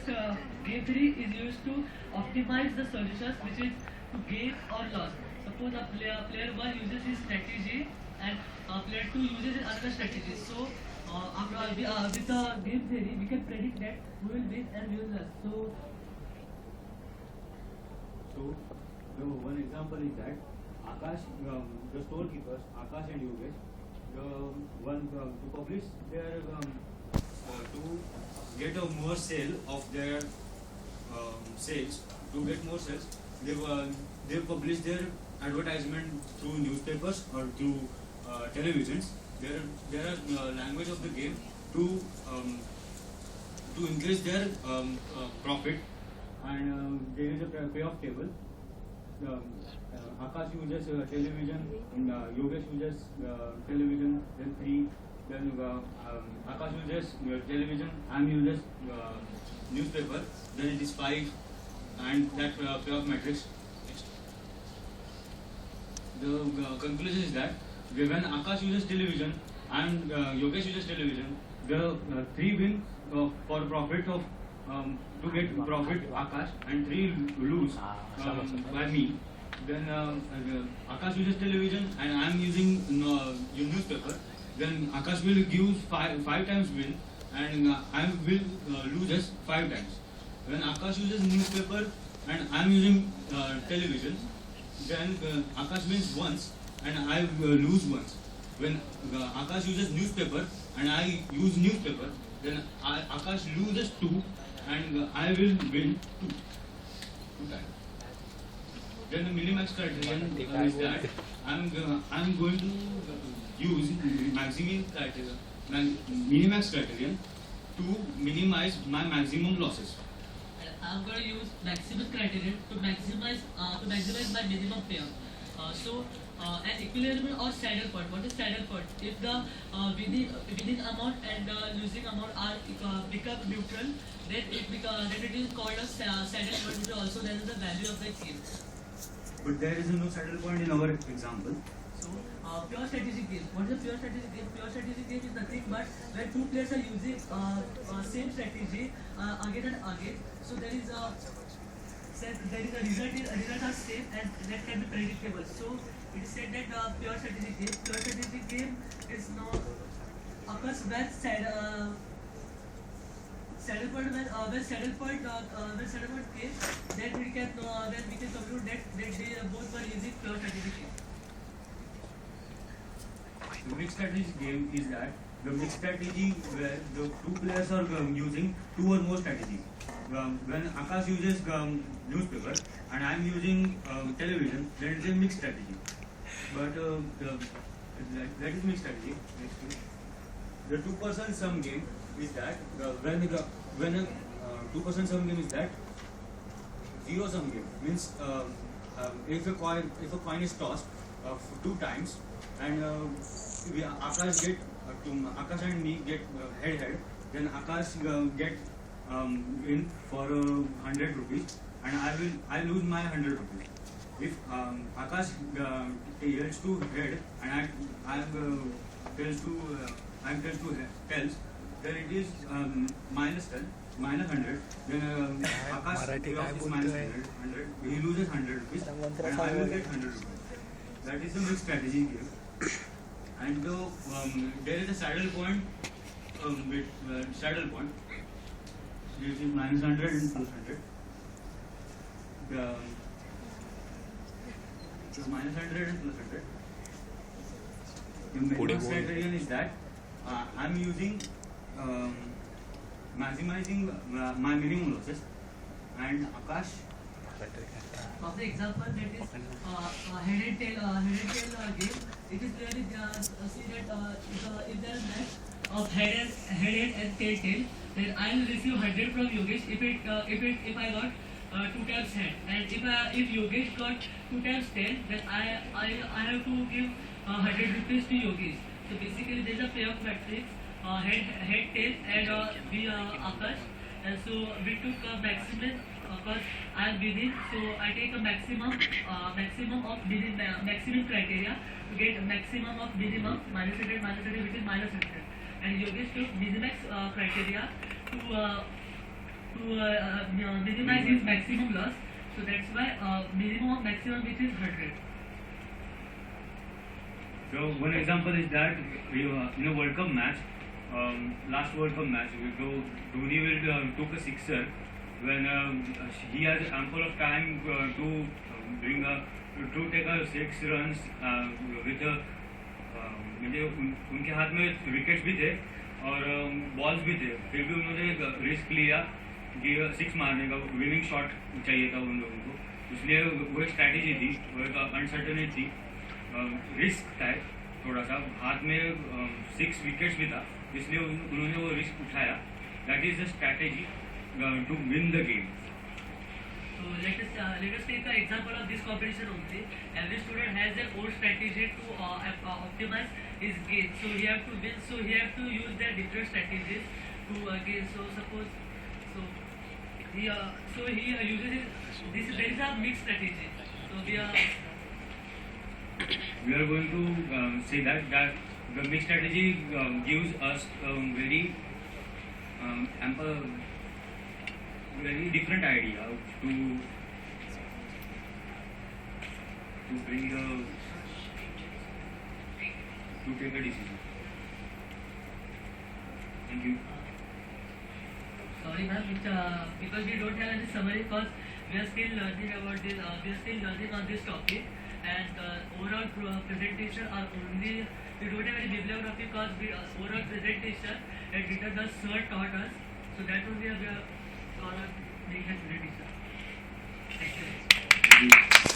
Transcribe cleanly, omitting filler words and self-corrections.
game theory is used to optimize the solutions, which is to gain or loss. Suppose a player one uses his strategy and player two uses another strategy. So with the game theory, we can predict that who will win and who will lose. So the one example is that Akash, the storekeepers, Akash and Yogesh, the one to publish their to get a more sale of their sales, to get more sales, they publish their advertisement through newspapers or through televisions. There are language of the game to increase their profit, and there is a payoff table. Akash uses television, Yogesh uses television, then 3. Then Akash uses television, Am uses newspaper, then it is 5, and that payoff matrix. The conclusion is that when Akash uses television and Yogesh uses television, the 3 win for profit of to get profit Akash, and 3 lose by me. Then Akash uses television and I am using newspaper. Then Akash will give five times win, and I will loses 5 times. When Akash uses newspaper and I am using television, then Akash wins once and I lose once. When Akash uses newspaper and I use newspaper, then Akash loses 2 and I will win 2 times. Then the minimax criterion is that I'm going to use minimax criterion to minimize my maximum losses. I'm going to use maximum criterion to maximize my minimum payout. An equilibrium or saddle point. What is saddle point? If the winning amount and losing amount are become neutral, then it is called a saddle point, which also there is the value of the game. But there is no saddle point in our example. So, pure strategic game. What is a pure strategic game? Pure strategic game is nothing but where 2 players are using same strategy again and again. So there is a result are same and that can be predictable. So it is said that pure strategic game is now occurs when saddle point came, then we can conclude that they both were using pure strategic game. The mixed strategy game is that the mixed strategy where the 2 players are using 2 or more strategies. When Akash uses newspaper and I am using television, then it is a mixed strategy. But that is mixed strategy. The 2% sum game is that when a 2% sum game is that zero sum game means if a coin is tossed 2 times and Akash and me get head, then Akash get win for 100 rupees and I lose my 100 rupees. If Akash tells to head and I tells to tails, then it is minus 10, minus 100. Then Akash is minus 100. He loses 100 rupees and I will get 100 rupees. That is the mixed strategy game. And there is a saddle point with saddle point. This is minus 100 and plus 100. So minus 100 and plus 100. The minimum criterion is that I am using maximizing my minimum losses, and Akash. Of the example, that is head and tail game. It is clearly see that if there is match of head and tail, then I will receive 100 from Yogesh if I got 2 times head, and if Yogesh got 2 times tail, then I have to give 100 rupees to Yogesh. So basically, there is a payoff matrix, head, tail, and Akash. And so we took a maximum because I am winning, so I take a maximum criteria to get maximum of minimum minus 100 which is minus 100, and Yogesh took minimax criteria minimize his maximum loss. So that's why minimum of maximum which is 100. So one example is that in a World Cup match, last World Cup match, Dhoni will took a sixer when he has ample of time to take a 6 runs with a म्हणजे उनके हाथ में wickets भी थे और balls भी थे, फिर भी उन्होंने रिस्क लिया कि 6 मारने का, विनिंग शॉट चाहिए था उन लोगों को, इसलिए वो एक स्ट्रैटेजी थी, वो एक अनसर्टेनिटी थी, रिस्क था थोड़ा सा, हाथ में 6 विकेट्स भी था, इसलिए उन्होंने वो रिस्क उठाया. That is the strategy to win the game. So let us take the example of this competition only. Every student has their own strategy to optimize his gain. So he have to win. So he have to use their different strategies to gain. So suppose he uses this. There is a mixed strategy. So we are going to say that the mixed strategy gives us very ample, very different idea to bring to take a decision. Thank you. Sorry ma'am, because we don't have any summary, because we are still learning about this. We are still learning on this topic, and overall presentation are only, we don't have any bibliography, because overall presentation and written the sir taught us. So that only we are making a presentation. Thank you.